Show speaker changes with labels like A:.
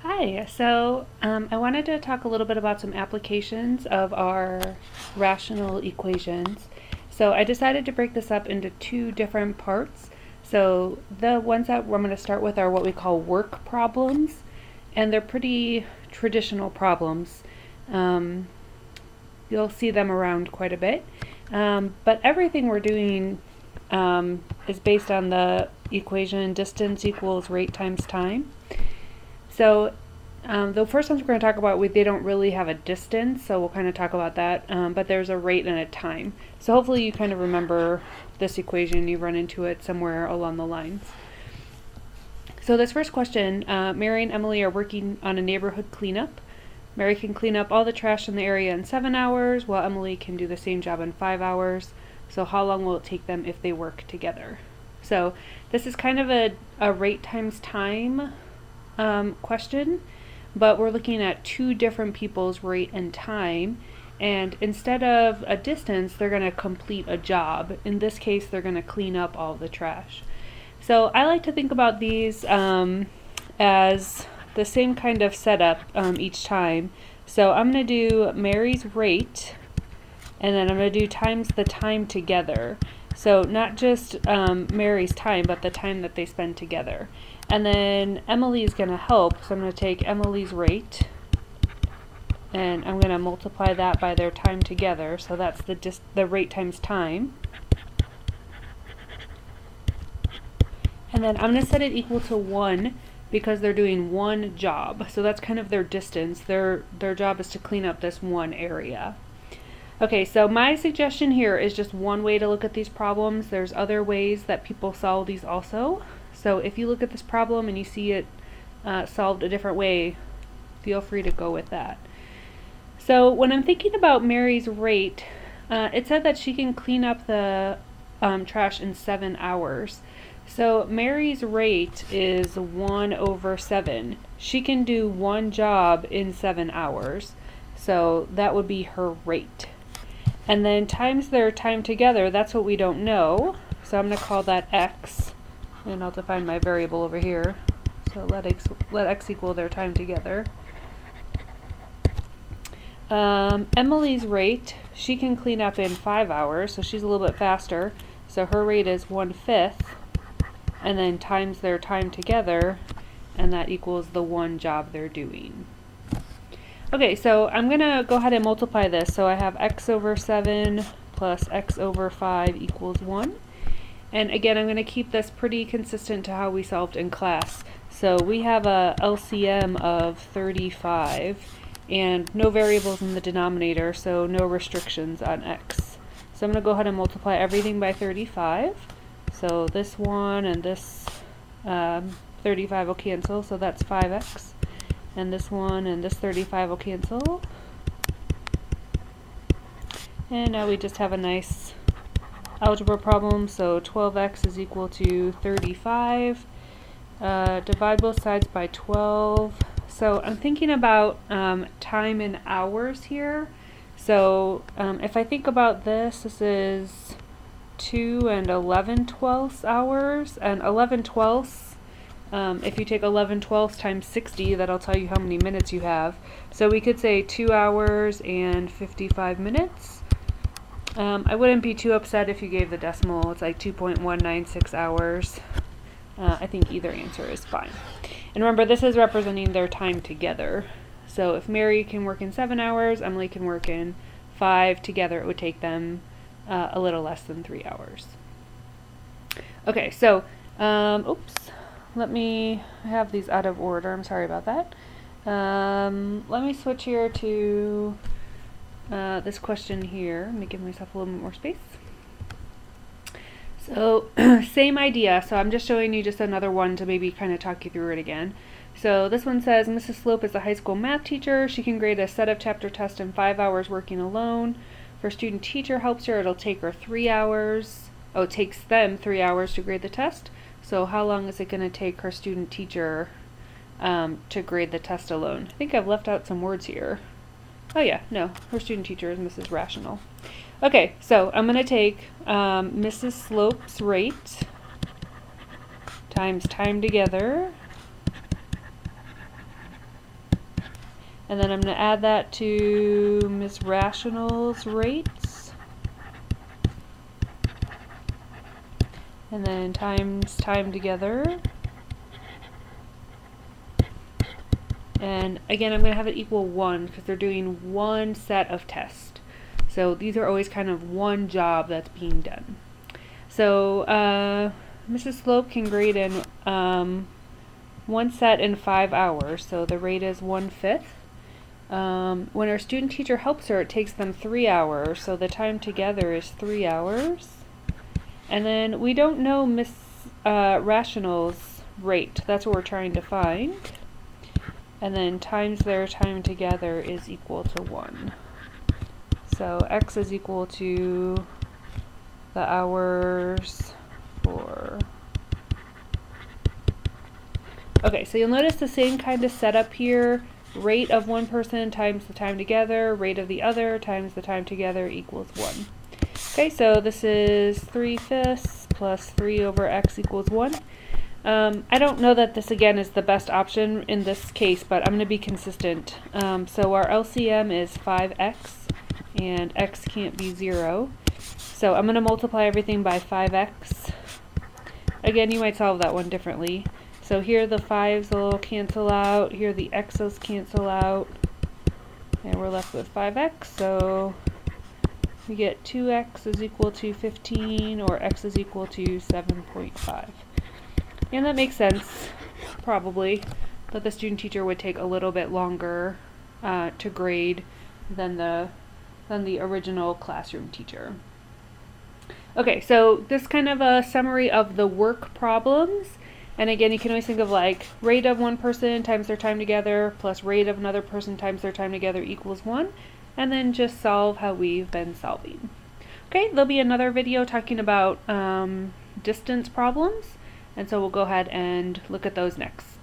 A: Hi, I wanted to talk a little bit about some applications of our rational equations. So I decided to break this up into two different parts. So the ones that I'm going to start with are what we call work problems, and they're pretty traditional problems. Um, you'll see them around quite a bit. But everything we're doing is based on the equation distance equals rate times time. So the first ones we're going to talk about, they don't really have a distance, so we'll kind of talk about that, but there's a rate and a time. So hopefully you kind of remember this equation, you run into it somewhere along the lines. So this first question, Mary and Emily are working on a neighborhood cleanup. Mary can clean up all the trash in the area in 7 hours, while Emily can do the same job in 5 hours. So how long will it take them if they work together? So this is kind of a rate times time question, but we're looking at two different people's rate and time, and instead of a distance, they're going to complete a job. In this case, they're going to clean up all the trash. So I like to think about these as the same kind of setup each time. So I'm going to do Mary's rate, and then I'm going to do times the time together. So not just Mary's time, but the time that they spend together. And then Emily is going to help, so I'm going to take Emily's rate, and I'm going to multiply that by their time together, so that's the rate times time. And then I'm going to set it equal to 1 because they're doing one job. So that's kind of their distance. Their job is to clean up this one area. Okay, so my suggestion here is just one way to look at these problems. There's other ways that people solve these also. So if you look at this problem and you see it solved a different way, feel free to go with that. So when I'm thinking about Mary's rate, it said that she can clean up the trash in 7 hours. So Mary's rate is 1 over 7. She can do one job in 7 hours. So that would be her rate. And then times their time together, that's what we don't know. So I'm going to call that x. And I'll define my variable over here. So let x equal their time together. Emily's rate, she can clean up in 5 hours, so she's a little bit faster. So her rate is 1/5, and then times their time together, and that equals the one job they're doing. Okay, so I'm going to go ahead and multiply this. So I have x over 7 plus x over 5 equals 1. And again, I'm going to keep this pretty consistent to how we solved in class. So we have a LCM of 35 and no variables in the denominator, so no restrictions on x. So I'm going to go ahead and multiply everything by 35. So this one and this 35 will cancel, so that's 5x. And this one and this 35 will cancel. And now we just have a nice algebra problem. So 12x is equal to 35. Divide both sides by 12. So I'm thinking about time in hours here. So if I think about this, this is 2 and 11/12 hours. And 11/12, if you take 11/12 times 60, that'll tell you how many minutes you have. So we could say 2 hours and 55 minutes. I wouldn't be too upset if you gave the decimal. It's like 2.196 hours. I think either answer is fine. And remember, this is representing their time together. So if Mary can work in 7 hours, Emily can work in 5. Together it would take them a little less than 3 hours. Okay, so, oops, let me have these out of order. I'm sorry about that. Let me switch here to this question here. Let me give myself a little bit more space. So same idea. So I'm just showing you just another one to maybe kind of talk you through it again. So this one says Mrs. Slope is a high school math teacher. She can grade a set of chapter tests in 5 hours working alone. If her student teacher helps her, it'll take her 3 hours. Oh, it takes them 3 hours to grade the test. So how long is it going to take her student teacher to grade the test alone? I think I've left out some words here. Oh yeah, no, her student teacher is Mrs. Rational. Okay, so I'm going to take Mrs. Slope's rate times time together And then I'm going to add that to Miss Rational's rates. And then times time together. And again, I'm going to have it equal 1 because they're doing one set of tests. So these are always kind of one job that's being done. So Mrs. Slope can grade in one set in 5 hours. So the rate is 1/5. When our student teacher helps her, it takes them 3 hours. So the time together is 3 hours. And then we don't know Miss Rational's rate. That's what we're trying to find. And then times their time together is equal to 1. So x is equal to the hours for... Okay, so you'll notice the same kind of setup here. Rate of one person times the time together, rate of the other times the time together equals 1. Okay, so this is 3/5 plus 3 over x equals 1. I don't know that this again is the best option in this case, but I'm going to be consistent. So our LCM is 5x, and x can't be 0. So I'm going to multiply everything by 5x. Again, you might solve that one differently. So here the 5's will cancel out, here the x's cancel out, and we're left with 5x. So we get 2x is equal to 15, or x is equal to 7.5. And that makes sense, probably, that the student teacher would take a little bit longer to grade than the original classroom teacher. Okay, so this kind of a summary of the work problems. And again, you can always think of like rate of one person times their time together plus rate of another person times their time together equals 1. And then just solve how we've been solving. Okay, there'll be another video talking about distance problems. And so we'll go ahead and look at those next.